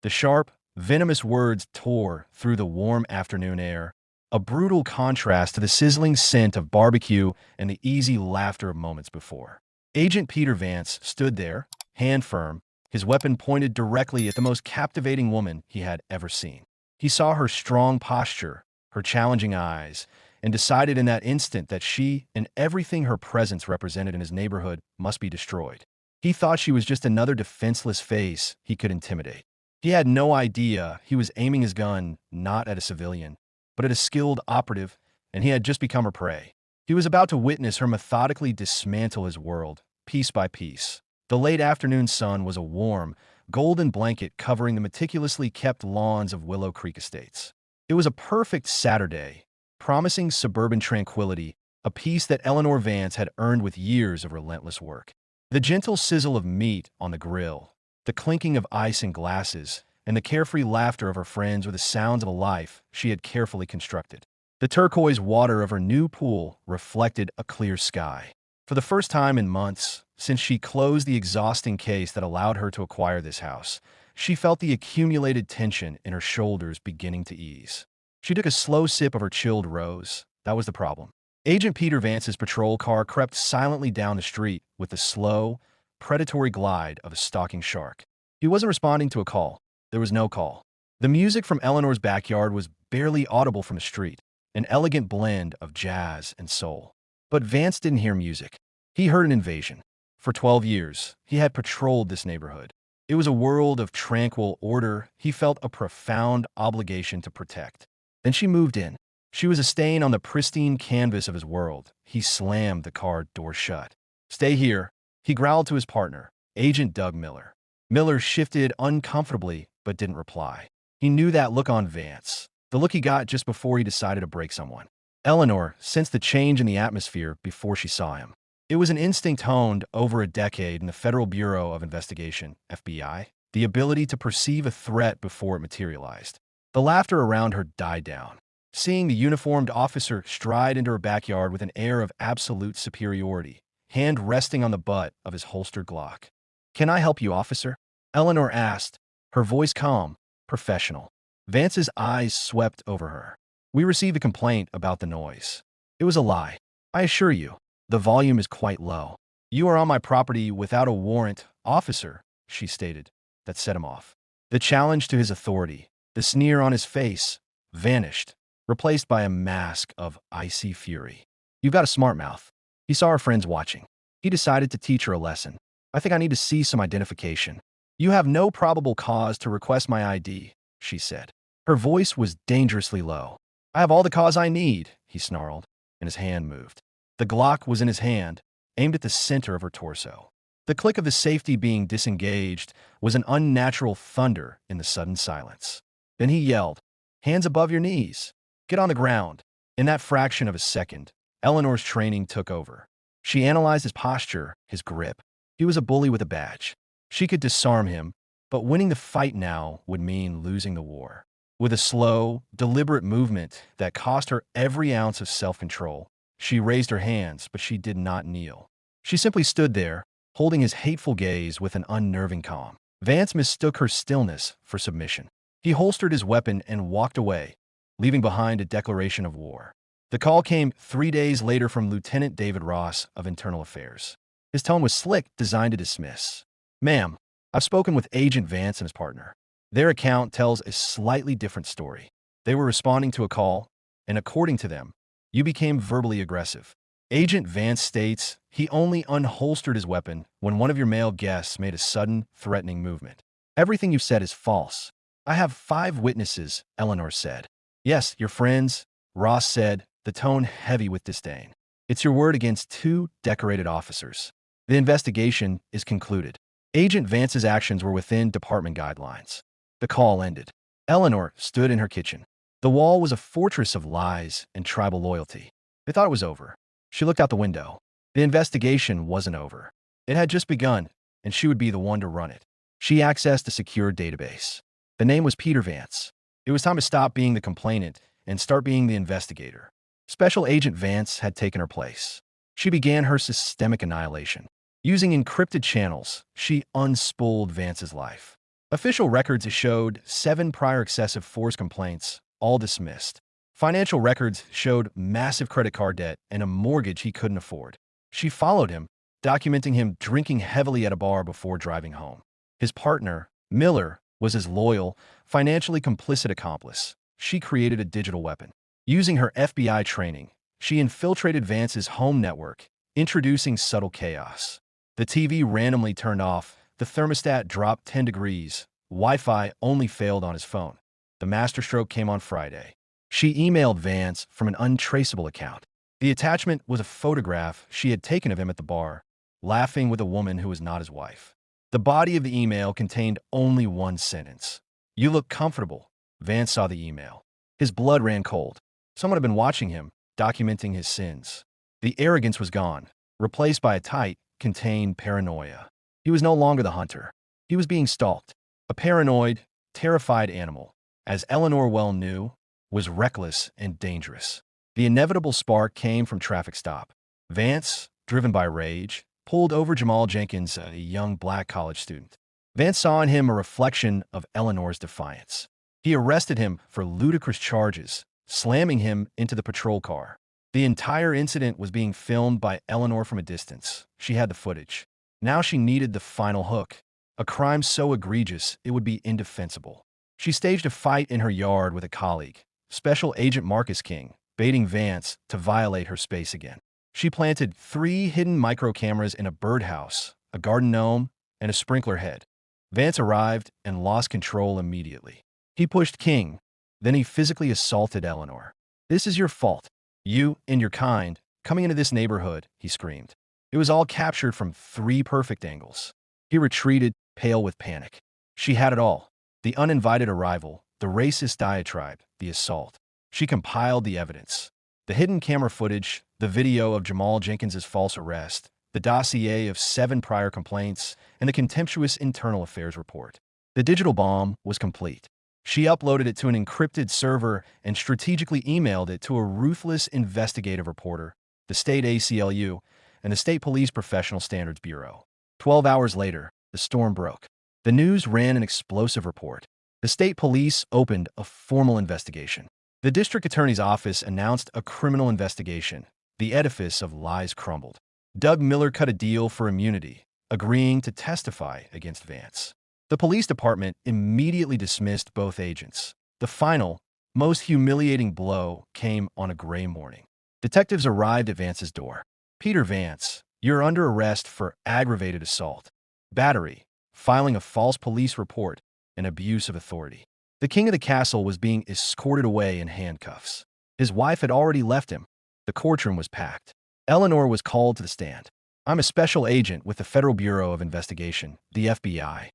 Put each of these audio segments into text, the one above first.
The sharp, venomous words tore through the warm afternoon air, a brutal contrast to the sizzling scent of barbecue and the easy laughter of moments before. Agent Peter Vance stood there, hand firm, his weapon pointed directly at the most captivating woman he had ever seen. He saw her strong posture, her challenging eyes, and decided in that instant that she and everything her presence represented in his neighborhood must be destroyed. He thought she was just another defenseless face he could intimidate. He had no idea he was aiming his gun not at a civilian, but at a skilled operative, and he had just become her prey. He was about to witness her methodically dismantle his world, piece by piece. The late afternoon sun was a warm, golden blanket covering the meticulously kept lawns of Willow Creek Estates. It was a perfect Saturday, promising suburban tranquility, a peace that Eleanor Vance had earned with years of relentless work. The gentle sizzle of meat on the grill, the clinking of ice in glasses, and the carefree laughter of her friends were the sounds of a life she had carefully constructed. The turquoise water of her new pool reflected a clear sky. For the first time in months, since she closed the exhausting case that allowed her to acquire this house, she felt the accumulated tension in her shoulders beginning to ease. She took a slow sip of her chilled rose. That was the problem. Agent Peter Vance's patrol car crept silently down the street with the slow, predatory glide of a stalking shark. He wasn't responding to a call. There was no call. The music from Eleanor's backyard was barely audible from the street, an elegant blend of jazz and soul. But Vance didn't hear music. He heard an invasion. For 12 years, he had patrolled this neighborhood. It was a world of tranquil order he felt a profound obligation to protect. Then she moved in. She was a stain on the pristine canvas of his world. He slammed the car door shut. "Stay here," he growled to his partner, Agent Doug Miller. Miller shifted uncomfortably but didn't reply. He knew that look on Vance, the look he got just before he decided to break someone. Eleanor sensed the change in the atmosphere before she saw him. It was an instinct honed over a decade in the Federal Bureau of Investigation, FBI, the ability to perceive a threat before it materialized. The laughter around her died down. Seeing the uniformed officer stride into her backyard with an air of absolute superiority, hand resting on the butt of his holstered Glock. "Can I help you, officer?" Eleanor asked, her voice calm, professional. Vance's eyes swept over her. "We received a complaint about the noise. It was a lie. I assure you, the volume is quite low. You are on my property without a warrant, officer," she stated. That set him off. The challenge to his authority, the sneer on his face, vanished, replaced by a mask of icy fury. "You've got a smart mouth." He saw her friends watching. He decided to teach her a lesson. "I think I need to see some identification." "You have no probable cause to request my ID," she said. Her voice was dangerously low. "I have all the cause I need," he snarled, and his hand moved. The Glock was in his hand, aimed at the center of her torso. The click of the safety being disengaged was an unnatural thunder in the sudden silence. Then he yelled, "Hands above your knees. Get on the ground." In that fraction of a second, Eleanor's training took over. She analyzed his posture, his grip. He was a bully with a badge. She could disarm him, but winning the fight now would mean losing the war. With a slow, deliberate movement that cost her every ounce of self-control, she raised her hands, but she did not kneel. She simply stood there, holding his hateful gaze with an unnerving calm. Vance mistook her stillness for submission. He holstered his weapon and walked away, leaving behind a declaration of war. The call came 3 days later from Lieutenant David Ross of Internal Affairs. His tone was slick, designed to dismiss. "Ma'am, I've spoken with Agent Vance and his partner. Their account tells a slightly different story. They were responding to a call, and according to them, you became verbally aggressive. Agent Vance states he only unholstered his weapon when one of your male guests made a sudden, threatening movement. Everything you've said is false." "I have 5 witnesses," Eleanor said. "Yes, your friends," Ross said, the tone heavy with disdain. "It's your word against 2 decorated officers. The investigation is concluded." Agent Vance's actions were within department guidelines. The call ended. Eleanor stood in her kitchen. The wall was a fortress of lies and tribal loyalty. They thought it was over. She looked out the window. The investigation wasn't over. It had just begun, and she would be the one to run it. She accessed a secure database. The name was Peter Vance. It was time to stop being the complainant and start being the investigator. Special Agent Vance had taken her place. She began her systemic annihilation. Using encrypted channels, she unspooled Vance's life. Official records showed 7 prior excessive force complaints, all dismissed. Financial records showed massive credit card debt and a mortgage he couldn't afford. She followed him, documenting him drinking heavily at a bar before driving home. His partner, Miller, was his loyal, financially complicit accomplice. She created a digital weapon. Using her FBI training, she infiltrated Vance's home network, introducing subtle chaos. The TV randomly turned off, the thermostat dropped 10 degrees, Wi-Fi only failed on his phone. The masterstroke came on Friday. She emailed Vance from an untraceable account. The attachment was a photograph she had taken of him at the bar, laughing with a woman who was not his wife. The body of the email contained only one sentence. "You look comfortable." Vance saw the email. His blood ran cold. Someone had been watching him, documenting his sins. The arrogance was gone, replaced by a tight, contained paranoia. He was no longer the hunter. He was being stalked. A paranoid, terrified animal, as Eleanor well knew, was reckless and dangerous. The inevitable spark came from traffic stop. Vance, driven by rage, pulled over Jamal Jenkins, a young black college student. Vance saw in him a reflection of Eleanor's defiance. He arrested him for ludicrous charges, slamming him into the patrol car. The entire incident was being filmed by Eleanor from a distance. She had the footage. Now she needed the final hook, a crime so egregious it would be indefensible. She staged a fight in her yard with a colleague, Special Agent Marcus King, baiting Vance to violate her space again. She planted 3 hidden micro-cameras in a birdhouse, a garden gnome, and a sprinkler head. Vance arrived and lost control immediately. He pushed King, then he physically assaulted Eleanor. "This is your fault. You and your kind, coming into this neighborhood," he screamed. It was all captured from 3 perfect angles. He retreated, pale with panic. She had it all. The uninvited arrival, the racist diatribe, the assault. She compiled the evidence. The hidden camera footage, the video of Jamal Jenkins's false arrest, the dossier of 7 prior complaints, and the contemptuous internal affairs report. The digital bomb was complete. She uploaded it to an encrypted server and strategically emailed it to a ruthless investigative reporter, the state ACLU, and the State Police Professional Standards Bureau. 12 hours later, the storm broke. The news ran an explosive report. The state police opened a formal investigation. The district attorney's office announced a criminal investigation. The edifice of lies crumbled. Doug Miller cut a deal for immunity, agreeing to testify against Vance. The police department immediately dismissed both agents. The final, most humiliating blow came on a gray morning. Detectives arrived at Vance's door. "Peter Vance, you're under arrest for aggravated assault, battery, filing a false police report, and abuse of authority." The king of the castle was being escorted away in handcuffs. His wife had already left him. The courtroom was packed. Eleanor was called to the stand. "I'm a special agent with the Federal Bureau of Investigation, the FBI."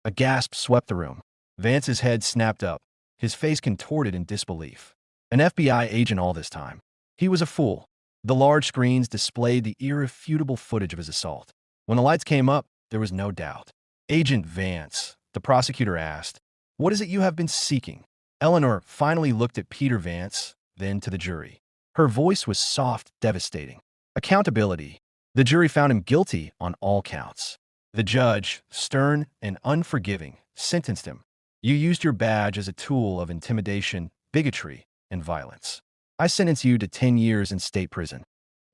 A gasp swept the room. Vance's head snapped up, his face contorted in disbelief. An FBI agent all this time. He was a fool. The large screens displayed the irrefutable footage of his assault. When the lights came up, there was no doubt. "Agent Vance," the prosecutor asked, "what is it you have been seeking?" Eleanor finally looked at Peter Vance, then to the jury. Her voice was soft, devastating. "Accountability." The jury found him guilty on all counts. The judge, stern and unforgiving, sentenced him. "You used your badge as a tool of intimidation, bigotry, and violence. I sentence you to 10 years in state prison."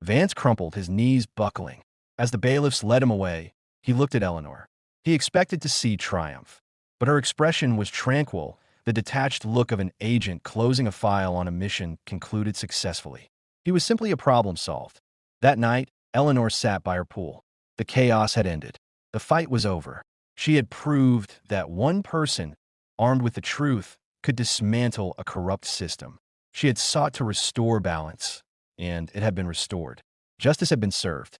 Vance crumpled, his knees buckling. As the bailiffs led him away, he looked at Eleanor. He expected to see triumph, but her expression was tranquil, the detached look of an agent closing a file on a mission concluded successfully. He was simply a problem solved. That night, Eleanor sat by her pool. The chaos had ended. The fight was over. She had proved that one person, armed with the truth, could dismantle a corrupt system. She had sought to restore balance, and it had been restored. Justice had been served.